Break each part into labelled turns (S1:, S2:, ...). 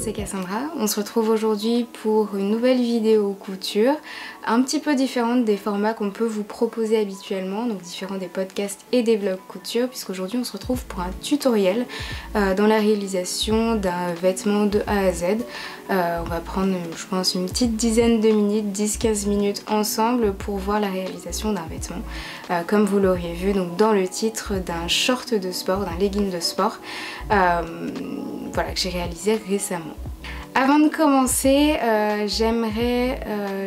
S1: c'est Cassandra. On se retrouve aujourd'hui pour une nouvelle vidéo couture, un petit peu différente des formats qu'on peut vous proposer habituellement, donc différent des podcasts et des vlogs couture, puisqu'aujourd'hui on se retrouve pour un tutoriel dans la réalisation d'un vêtement de A à Z. On va prendre, je pense, une petite dizaine de minutes, 10-15 minutes ensemble pour voir la réalisation d'un vêtement. Comme vous l'auriez vu donc dans le titre, d'un short de sport, d'un legging de sport, voilà, que j'ai réalisé récemment. Avant de commencer, j'aimerais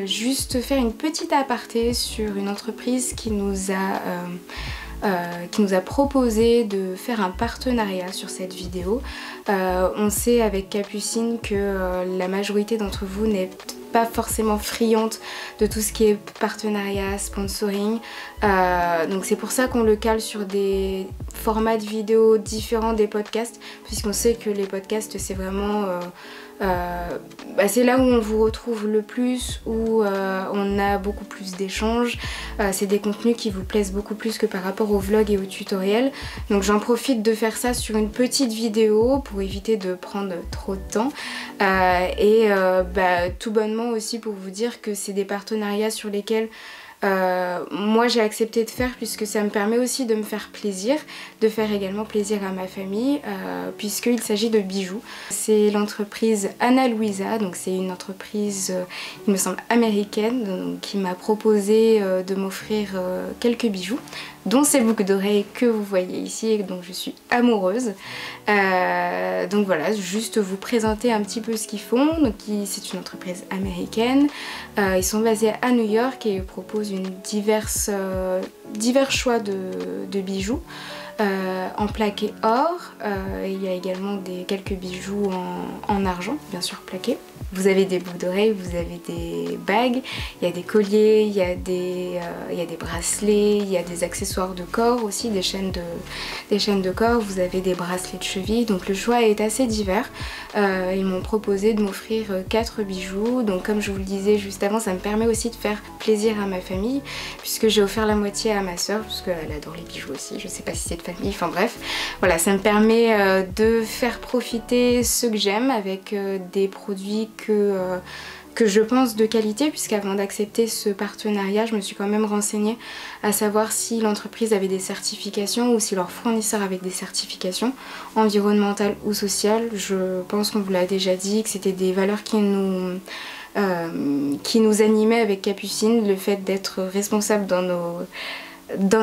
S1: juste faire une petite aparté sur une entreprise qui nous a proposé de faire un partenariat sur cette vidéo. On sait avec Capucine que la majorité d'entre vous n'est pas forcément friande de tout ce qui est partenariat, sponsoring, donc c'est pour ça qu'on le cale sur des formats de vidéos différents des podcasts, puisqu'on sait que les podcasts c'est vraiment c'est là où on vous retrouve le plus, où on a beaucoup plus d'échanges, c'est des contenus qui vous plaisent beaucoup plus que par rapport aux vlogs et aux tutoriels, donc j'en profite de faire ça sur une petite vidéo pour éviter de prendre trop de temps, et tout bonnement aussi pour vous dire que c'est des partenariats sur lesquels moi j'ai accepté de faire, puisque ça me permet aussi de me faire plaisir, de faire également plaisir à ma famille, puisqu'il s'agit de bijoux. C'est l'entreprise Ana Luisa, donc c'est une entreprise il me semble américaine, donc, qui m'a proposé de m'offrir quelques bijoux, dont ces boucles d'oreilles que vous voyez ici et donc je suis amoureuse. Donc voilà, juste vous présenter un petit peu ce qu'ils font. Donc c'est une entreprise américaine, ils sont basés à New York et ils proposent divers choix de bijoux. En plaqué or, il y a également quelques bijoux en argent, bien sûr plaqué. Vous avez des boucles d'oreilles, vous avez des bagues, il y a des colliers, il y a des bracelets, il y a des accessoires de corps aussi, des chaînes de corps, vous avez des bracelets de cheville, donc le choix est assez divers. Ils m'ont proposé de m'offrir 4 bijoux, donc comme je vous le disais juste avant, ça me permet aussi de faire plaisir à ma famille, puisque j'ai offert la moitié à ma soeur, parce qu'elle adore les bijoux aussi, je sais pas si c'est de famille, enfin bref, voilà, ça me permet de faire profiter ceux que j'aime avec des produits que je pense de qualité, puisqu'avant d'accepter ce partenariat, je me suis quand même renseignée à savoir si l'entreprise avait des certifications ou si leur fournisseur avait des certifications environnementales ou sociales. Je pense qu'on vous l'a déjà dit, que c'était des valeurs qui nous animaient avec Capucine, le fait d'être responsable dans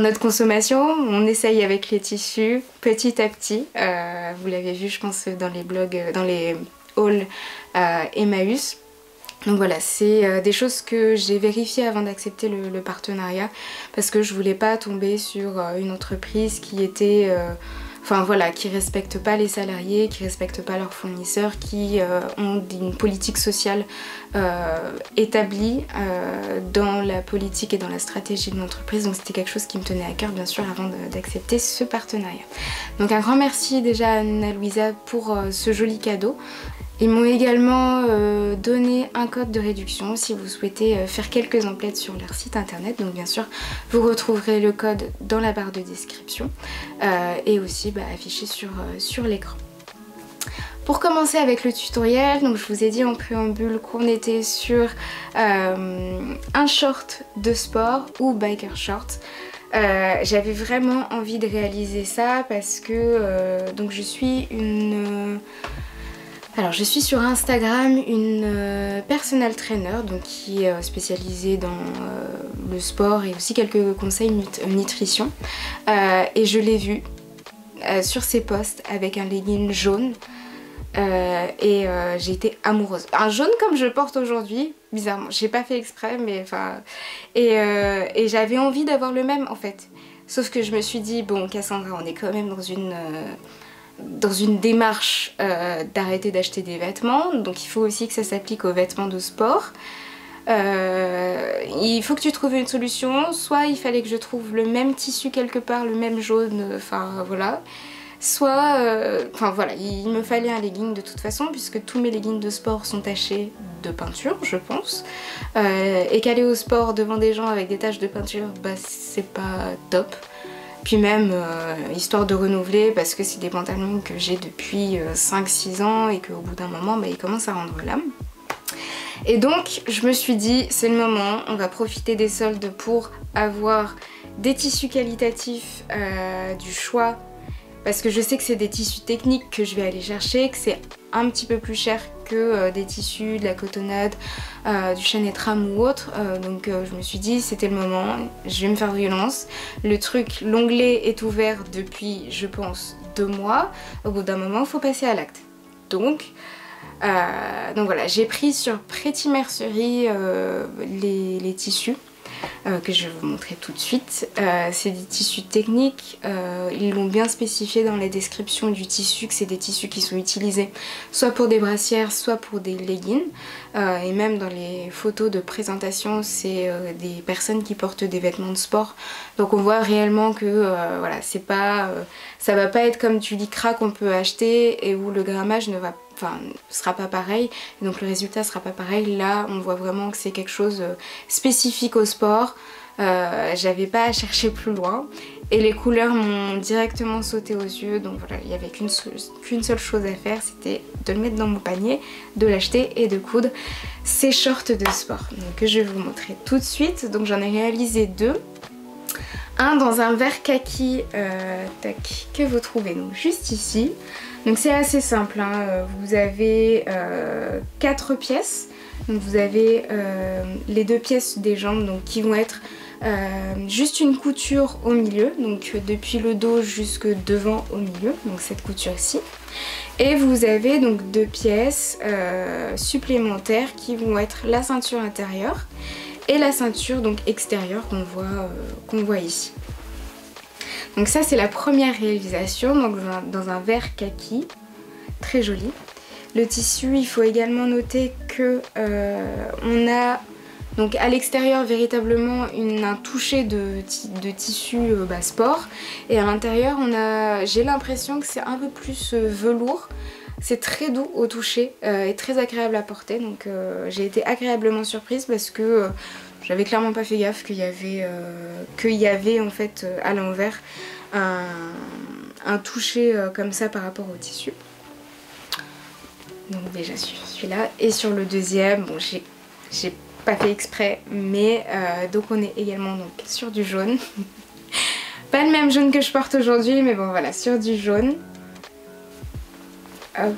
S1: notre consommation. On essaye avec les tissus petit à petit, vous l'avez vu je pense dans les blogs, dans les hauls Emmaüs. Donc voilà, c'est des choses que j'ai vérifiées avant d'accepter le partenariat, parce que je voulais pas tomber sur une entreprise qui était enfin voilà, qui respecte pas les salariés, qui respecte pas leurs fournisseurs, qui ont une politique sociale établie dans la politique et dans la stratégie de l'entreprise. Donc c'était quelque chose qui me tenait à cœur bien sûr avant d'accepter ce partenariat. Donc un grand merci déjà à Ana Luisa pour ce joli cadeau. Ils m'ont également donné un code de réduction si vous souhaitez faire quelques emplettes sur leur site internet. Donc bien sûr vous retrouverez le code dans la barre de description et aussi affiché sur l'écran. Pour commencer avec le tutoriel, donc je vous ai dit en préambule qu'on était sur un short de sport ou biker short. J'avais vraiment envie de réaliser ça parce que donc je suis sur Instagram une personal trainer, donc qui est spécialisée dans le sport et aussi quelques conseils nutrition. Et je l'ai vue sur ses posts avec un legging jaune. J'ai été amoureuse. Un jaune comme je porte aujourd'hui, bizarrement. J'ai pas fait exprès, mais enfin. Et j'avais envie d'avoir le même en fait. Sauf que je me suis dit, bon Cassandra, on est quand même dans une démarche d'arrêter d'acheter des vêtements, donc il faut aussi que ça s'applique aux vêtements de sport. Il faut que tu trouves une solution, soit il fallait que je trouve le même tissu quelque part, le même jaune, enfin voilà, soit, enfin voilà, il me fallait un legging de toute façon, puisque tous mes leggings de sport sont tachés de peinture, je pense, et qu'aller au sport devant des gens avec des taches de peinture, c'est pas top. Puis même, histoire de renouveler, parce que c'est des pantalons que j'ai depuis 5-6 ans et qu'au bout d'un moment, bah, ils commencent à rendre l'âme. Et donc, je me suis dit, c'est le moment, on va profiter des soldes pour avoir des tissus qualitatifs, du choix, parce que je sais que c'est des tissus techniques que je vais aller chercher, que c'est un petit peu plus cher que des tissus, de la cotonnade, du Chanel Tram ou autre. Donc je me suis dit c'était le moment, je vais me faire violence. Le truc, l'onglet est ouvert depuis je pense 2 mois. Au bout d'un moment il faut passer à l'acte. Donc voilà, j'ai pris sur Pretty Mercery les tissus. Que je vais vous montrer tout de suite. C'est des tissus techniques, ils l'ont bien spécifié dans la description du tissu que c'est des tissus qui sont utilisés soit pour des brassières, soit pour des leggings. Et même dans les photos de présentation, c'est des personnes qui portent des vêtements de sport. Donc on voit réellement que voilà, c'est pas, ça va pas être comme du lycra qu'on peut acheter et où le grammage ne sera pas pareil, et donc le résultat sera pas pareil. Là on voit vraiment que c'est quelque chose spécifique au sport. J'avais pas à chercher plus loin et les couleurs m'ont directement sauté aux yeux, donc voilà, il n'y avait qu'une seule chose à faire, c'était de le mettre dans mon panier, de l'acheter et de coudre ces shorts de sport, donc je vais vous montrer tout de suite. Donc j'en ai réalisé 2. Un dans un vert kaki que vous trouvez donc juste ici. Donc c'est assez simple, hein. Vous avez 4 pièces. Donc vous avez les 2 pièces des jambes donc, qui vont être juste une couture au milieu, donc depuis le dos jusque devant au milieu, donc cette couture-ci. Et vous avez donc 2 pièces supplémentaires qui vont être la ceinture intérieure et la ceinture donc extérieure qu'on voit ici. Donc ça c'est la première réalisation, donc dans un vert kaki, très joli. Le tissu, il faut également noter que on a donc à l'extérieur véritablement un toucher de tissu sport, et à l'intérieur j'ai l'impression que c'est un peu plus velours. C'est très doux au toucher et très agréable à porter, donc j'ai été agréablement surprise parce que j'avais clairement pas fait gaffe qu'il y avait en fait à l'envers un toucher comme ça par rapport au tissu. Donc déjà sur celui-là, et sur le deuxième, bon j'ai pas fait exprès, mais donc on est également donc sur du jaune. Pas le même jaune que je porte aujourd'hui, mais bon voilà, sur du jaune. Hop.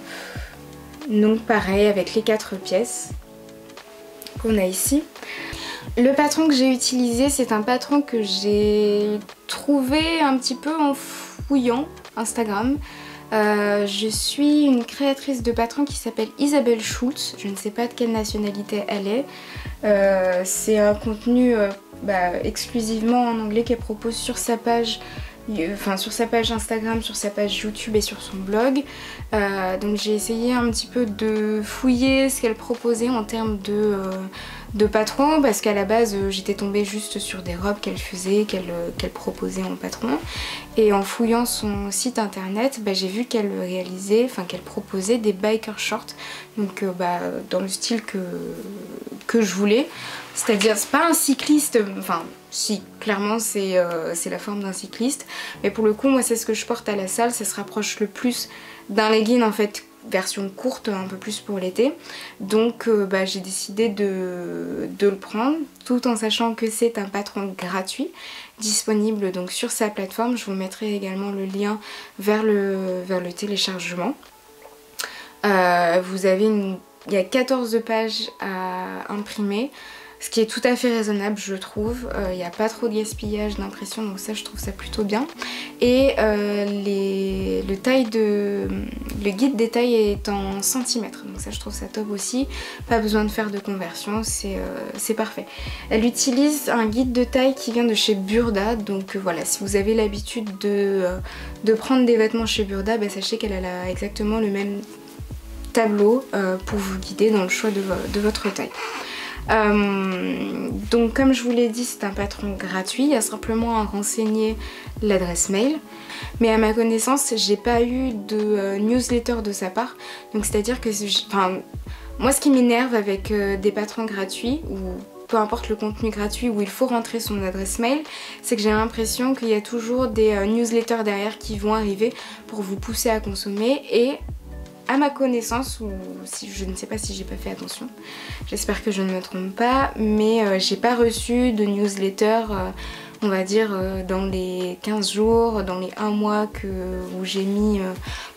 S1: Donc pareil avec les 4 pièces qu'on a ici. Le patron que j'ai utilisé, c'est un patron que j'ai trouvé un petit peu en fouillant Instagram. Je suis une créatrice de patron qui s'appelle Isabelle Schultz, je ne sais pas de quelle nationalité elle est. C'est un contenu exclusivement en anglais qu'elle propose sur sa page, sur sa page Instagram, sur sa page YouTube et sur son blog. Donc j'ai essayé un petit peu de fouiller ce qu'elle proposait en termes de patron, parce qu'à la base j'étais tombée juste sur des robes qu'elle faisait, qu'elle proposait en patron, et en fouillant son site internet j'ai vu qu'elle réalisait, qu'elle proposait des biker shorts, donc dans le style que je voulais, c'est-à-dire c'est pas un cycliste, si clairement c'est la forme d'un cycliste, mais pour le coup moi c'est ce que je porte à la salle, ça se rapproche le plus d'un legging en fait, version courte, un peu plus pour l'été. Donc j'ai décidé de le prendre, tout en sachant que c'est un patron gratuit, disponible donc sur sa plateforme. Je vous mettrai également le lien vers le téléchargement. Il y a 14 pages à imprimer, ce qui est tout à fait raisonnable je trouve. Il n'y a pas trop de gaspillage d'impression, donc ça je trouve ça plutôt bien. Et le guide des tailles est en centimètres, donc ça je trouve ça top aussi. Pas besoin de faire de conversion, c'est parfait. Elle utilise un guide de taille qui vient de chez Burda, donc voilà, si vous avez l'habitude de prendre des vêtements chez Burda, sachez qu'elle a exactement le même tableau pour vous guider dans le choix de votre taille. Donc comme je vous l'ai dit, c'est un patron gratuit, il y a simplement à renseigner l'adresse mail, mais à ma connaissance j'ai pas eu de newsletter de sa part, donc c'est à dire que moi ce qui m'énerve avec des patrons gratuits ou peu importe le contenu gratuit où il faut rentrer son adresse mail, c'est que j'ai l'impression qu'il y a toujours des newsletters derrière qui vont arriver pour vous pousser à consommer. Et à ma connaissance, ou si je ne sais pas si j'ai pas fait attention, j'espère que je ne me trompe pas, mais j'ai pas reçu de newsletter on va dire dans les 15 jours, dans les 1 mois où j'ai mis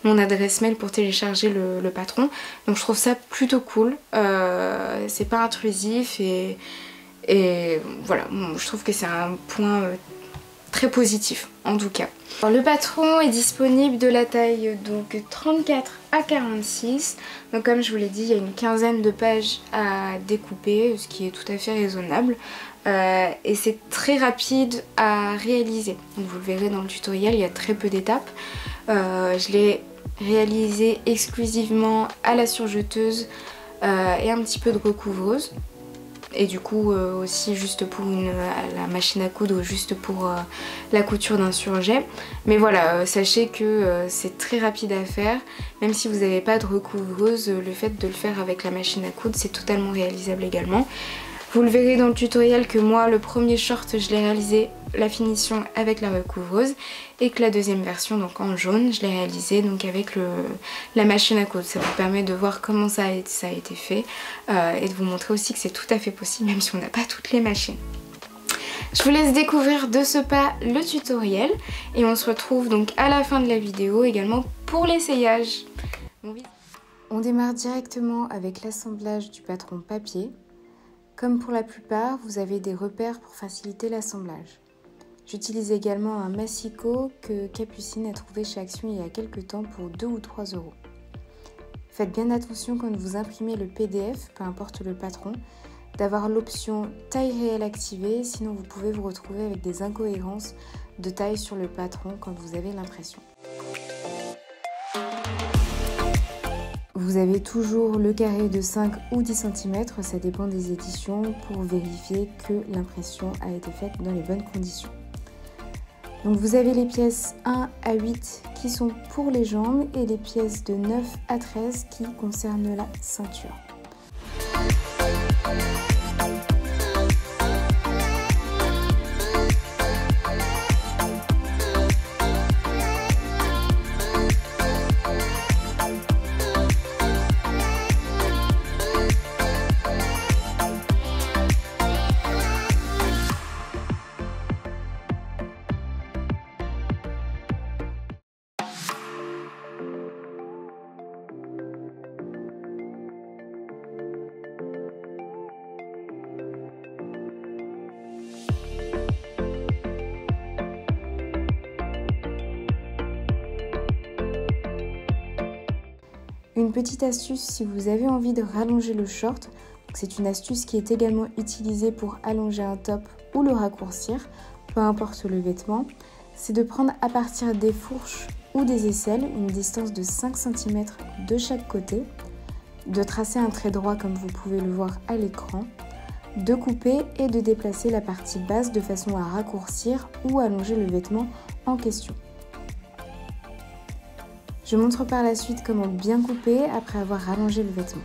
S1: mon adresse mail pour télécharger le patron. Donc je trouve ça plutôt cool, c'est pas intrusif et voilà, je trouve que c'est un point très positif en tout cas. Alors, le patron est disponible de la taille donc 34 à 46. Donc comme je vous l'ai dit, il y a une quinzaine de pages à découper, ce qui est tout à fait raisonnable. Et c'est très rapide à réaliser. Donc vous le verrez dans le tutoriel, il y a très peu d'étapes. Je l'ai réalisé exclusivement à la surjeteuse et un petit peu de recouvreuse. Et du coup aussi juste pour la machine à coudre, juste pour la couture d'un surjet. Mais voilà, sachez que c'est très rapide à faire. Même si vous n'avez pas de recouvreuse, le fait de le faire avec la machine à coudre, c'est totalement réalisable également. Vous le verrez dans le tutoriel que moi, le premier short, je l'ai réalisé la finition avec la recouvreuse et que la deuxième version, donc en jaune, je l'ai réalisé donc avec la machine à coudre. Ça vous permet de voir comment ça a été fait et de vous montrer aussi que c'est tout à fait possible même si on n'a pas toutes les machines. Je vous laisse découvrir de ce pas le tutoriel et on se retrouve donc à la fin de la vidéo également pour l'essayage. On démarre directement avec l'assemblage du patron papier. Comme pour la plupart, vous avez des repères pour faciliter l'assemblage. J'utilise également un massicot que Capucine a trouvé chez Action il y a quelques temps pour 2 ou 3 €. Faites bien attention quand vous imprimez le PDF, peu importe le patron, d'avoir l'option taille réelle activée, sinon vous pouvez vous retrouver avec des incohérences de taille sur le patron quand vous avez l'impression. Vous avez toujours le carré de 5 ou 10 cm, ça dépend des éditions, pour vérifier que l'impression a été faite dans les bonnes conditions. Donc vous avez les pièces 1 à 8 qui sont pour les jambes et les pièces de 9 à 13 qui concernent la ceinture. Une petite astuce si vous avez envie de rallonger le short, c'est une astuce qui est également utilisée pour allonger un top ou le raccourcir, peu importe le vêtement, c'est de prendre à partir des fourches ou des aisselles une distance de 5 cm de chaque côté, de tracer un trait droit comme vous pouvez le voir à l'écran, de couper et de déplacer la partie basse de façon à raccourcir ou allonger le vêtement en question. Je montre par la suite comment bien couper après avoir rallongé le vêtement.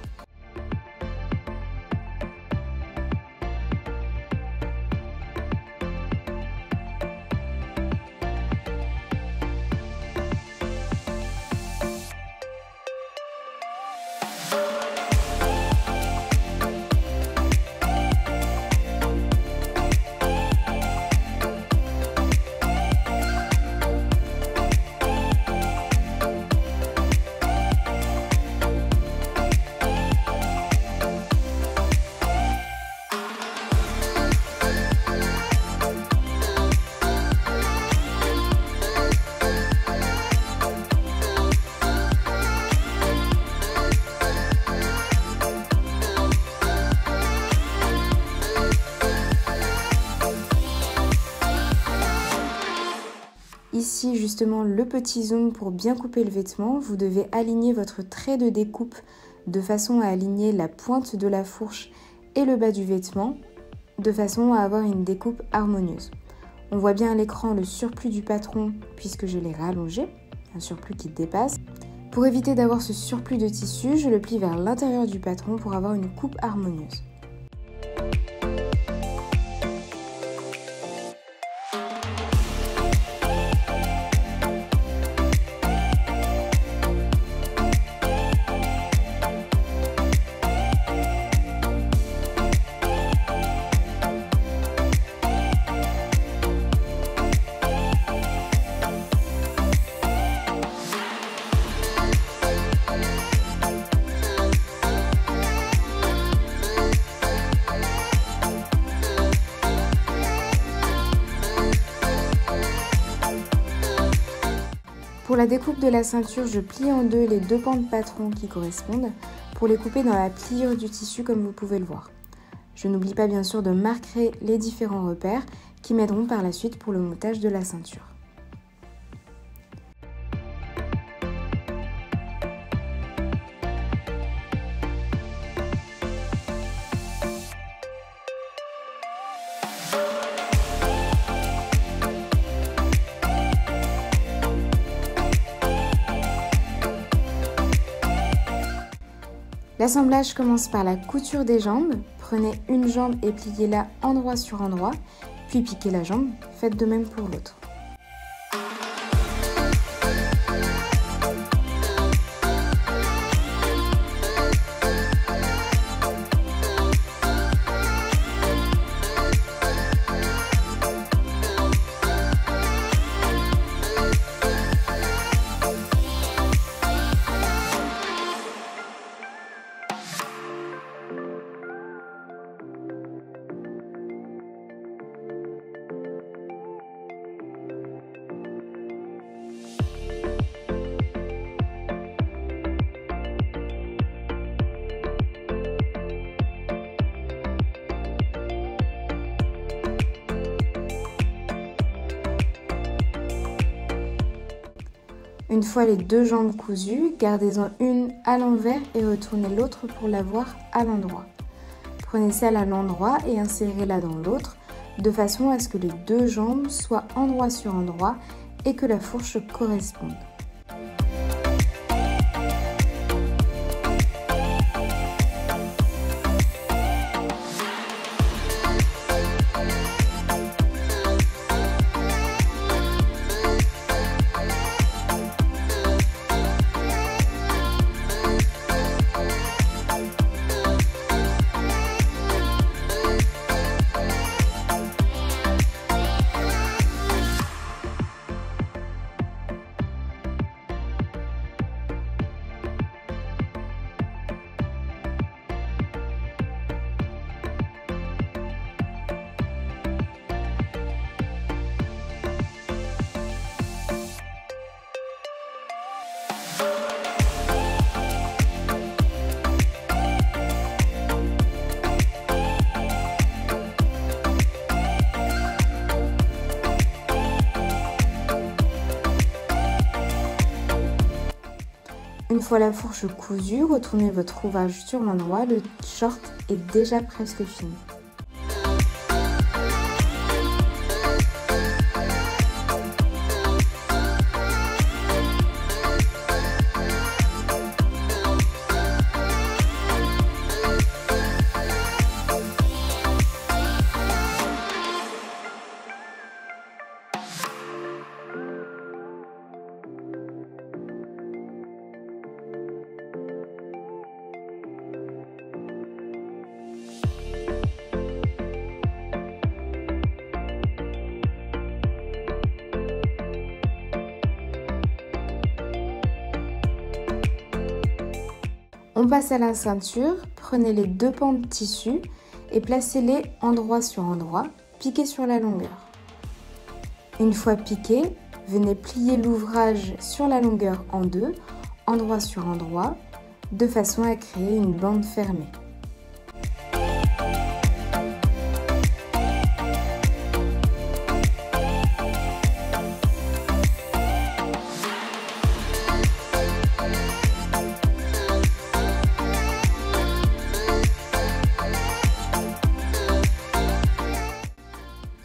S1: Ici justement le petit zoom pour bien couper le vêtement, vous devez aligner votre trait de découpe de façon à aligner la pointe de la fourche et le bas du vêtement, de façon à avoir une découpe harmonieuse. On voit bien à l'écran le surplus du patron puisque je l'ai rallongé, un surplus qui dépasse. Pour éviter d'avoir ce surplus de tissu, je le plie vers l'intérieur du patron pour avoir une coupe harmonieuse. Pour la découpe de la ceinture, je plie en deux les deux pans de patron qui correspondent pour les couper dans la pliure du tissu comme vous pouvez le voir. Je n'oublie pas bien sûr de marquer les différents repères qui m'aideront par la suite pour le montage de la ceinture. L'assemblage commence par la couture des jambes. Prenez une jambe et pliez-la endroit sur endroit, puis piquez la jambe. Faites de même pour l'autre. Une fois les deux jambes cousues, gardez-en une à l'envers et retournez l'autre pour l'avoir à l'endroit. Prenez celle à l'endroit et insérez-la dans l'autre, de façon à ce que les deux jambes soient endroit sur endroit et que la fourche corresponde. Une fois la fourche cousue, retournez votre ouvrage sur l'endroit, le short est déjà presque fini. On passe à la ceinture, prenez les deux pans de tissu et placez-les endroit sur endroit, piquez sur la longueur. Une fois piqué, venez plier l'ouvrage sur la longueur en deux, endroit sur endroit, de façon à créer une bande fermée.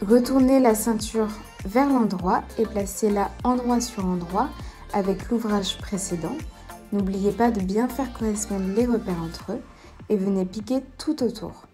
S1: Retournez la ceinture vers l'endroit et placez-la endroit sur endroit avec l'ouvrage précédent. N'oubliez pas de bien faire correspondre les repères entre eux et venez piquer tout autour.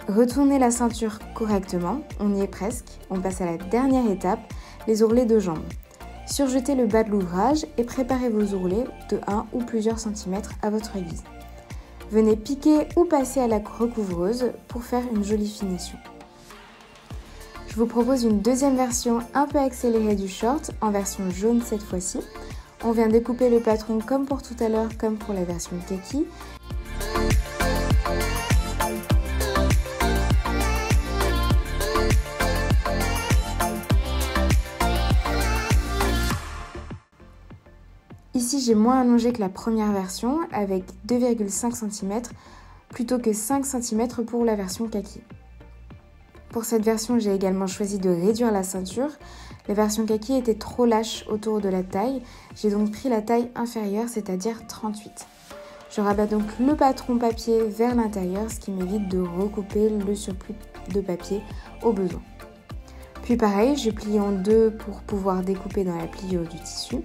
S1: Retournez la ceinture correctement, on y est presque. On passe à la dernière étape, les ourlets de jambes. Surjetez le bas de l'ouvrage et préparez vos ourlets de 1 ou plusieurs centimètres à votre guise. Venez piquer ou passer à la recouvreuse pour faire une jolie finition. Je vous propose une deuxième version un peu accélérée du short, en version jaune cette fois-ci. On vient découper le patron comme pour tout à l'heure, comme pour la version kaki. Ici, j'ai moins allongé que la première version avec 2,5 cm plutôt que 5 cm pour la version kaki. Pour cette version, j'ai également choisi de réduire la ceinture. La version kaki était trop lâche autour de la taille. J'ai donc pris la taille inférieure, c'est-à-dire 38. Je rabats donc le patron papier vers l'intérieur, ce qui m'évite de recouper le surplus de papier au besoin. Puis pareil, je plie en deux pour pouvoir découper dans la pliure du tissu.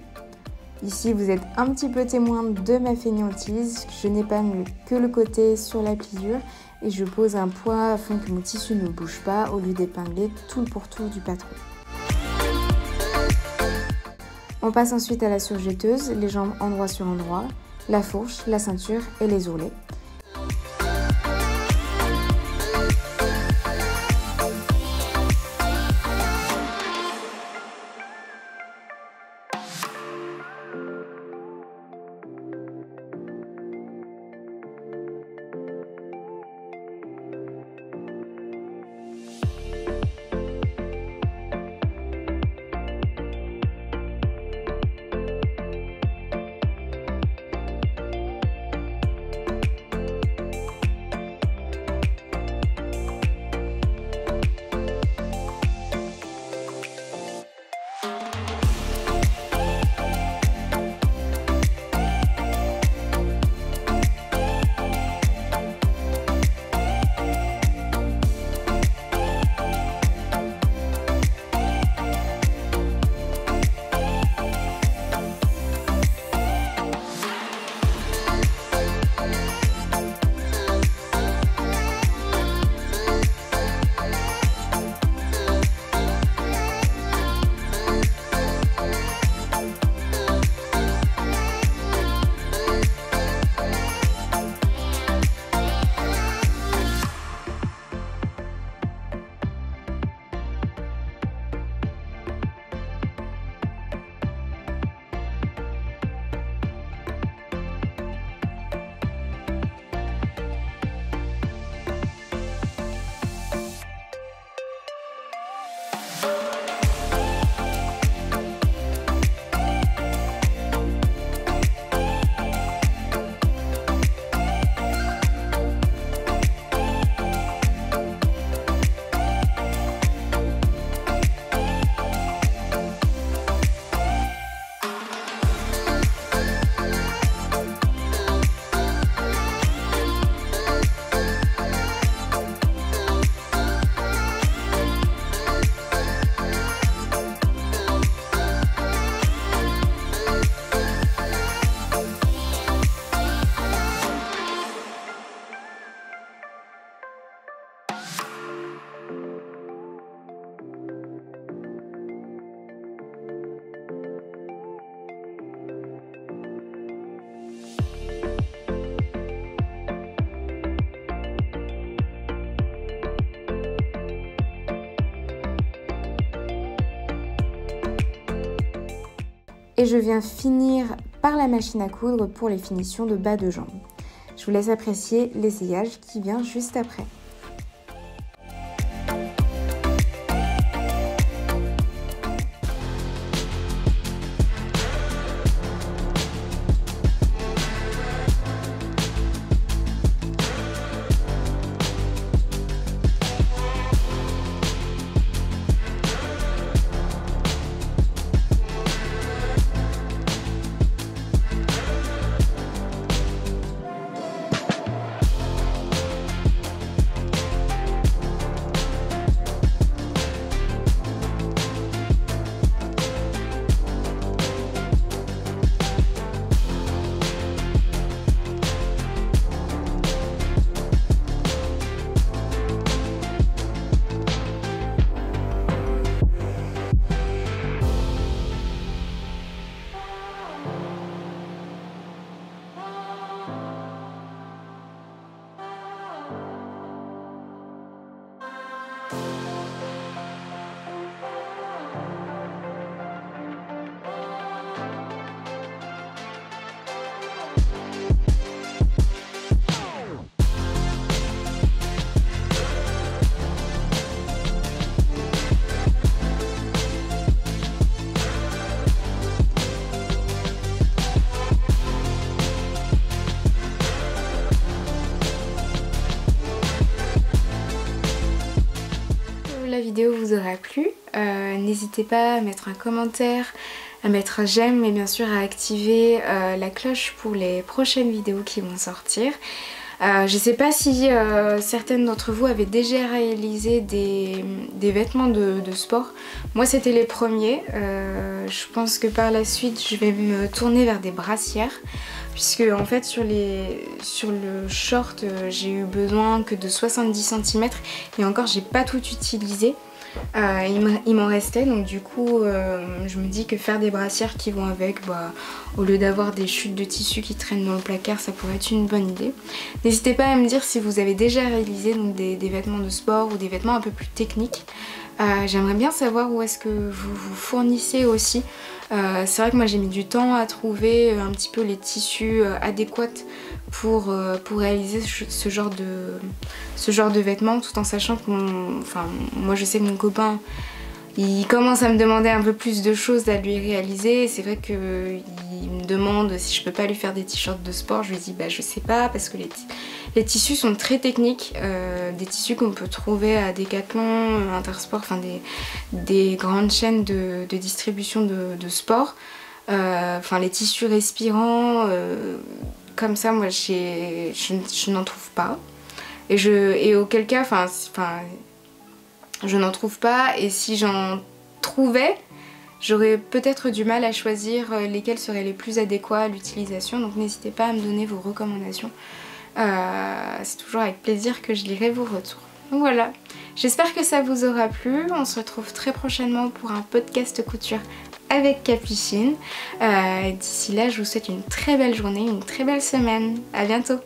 S1: Ici, vous êtes un petit peu témoin de ma fainéantise. Je n'épangle que le côté sur la pliure et je pose un poids afin que mon tissu ne bouge pas au lieu d'épingler tout le pourtour du patron. On passe ensuite à la surjetteuse, les jambes endroit sur endroit, la fourche, la ceinture et les ourlets. Et je viens finir par la machine à coudre pour les finitions de bas de jambe. Je vous laisse apprécier l'essayage qui vient juste après. vidéo vous aura plu. N'hésitez pas à mettre un commentaire, à mettre un j'aime et bien sûr à activer la cloche pour les prochaines vidéos qui vont sortir. Je sais pas si certaines d'entre vous avaient déjà réalisé des vêtements de sport. Moi c'était les premiers. Je pense que par la suite je vais me tourner vers des brassières. Puisque en fait sur le short j'ai eu besoin que de 70 cm et encore j'ai pas tout utilisé. Il m'en restait, donc du coup je me dis que faire des brassières qui vont avec, au lieu d'avoir des chutes de tissu qui traînent dans le placard, ça pourrait être une bonne idée. N'hésitez pas à me dire si vous avez déjà réalisé donc, des vêtements de sport ou des vêtements un peu plus techniques. J'aimerais bien savoir où est-ce que vous vous fournissez aussi. C'est vrai que moi j'ai mis du temps à trouver un petit peu les tissus adéquats pour réaliser ce genre de vêtements, tout en sachant que moi je sais que mon copain il commence à me demander un peu plus de choses à lui réaliser. C'est vrai qu'il me demande si je peux pas lui faire des t-shirts de sport. Je lui dis je sais pas, parce que les tissus sont très techniques, des tissus qu'on peut trouver à Decathlon, Intersport, enfin des grandes chaînes de distribution de sport. Enfin les tissus respirants, comme ça moi je n'en trouve pas. Et auquel cas, je n'en trouve pas, et si j'en trouvais, j'aurais peut-être du mal à choisir lesquels seraient les plus adéquats à l'utilisation. Donc n'hésitez pas à me donner vos recommandations. C'est toujours avec plaisir que je lirai vos retours. Donc voilà, j'espère que ça vous aura plu. On se retrouve très prochainement pour un podcast couture avec Capucine. D'ici là, je vous souhaite une très belle journée, une très belle semaine. À bientôt.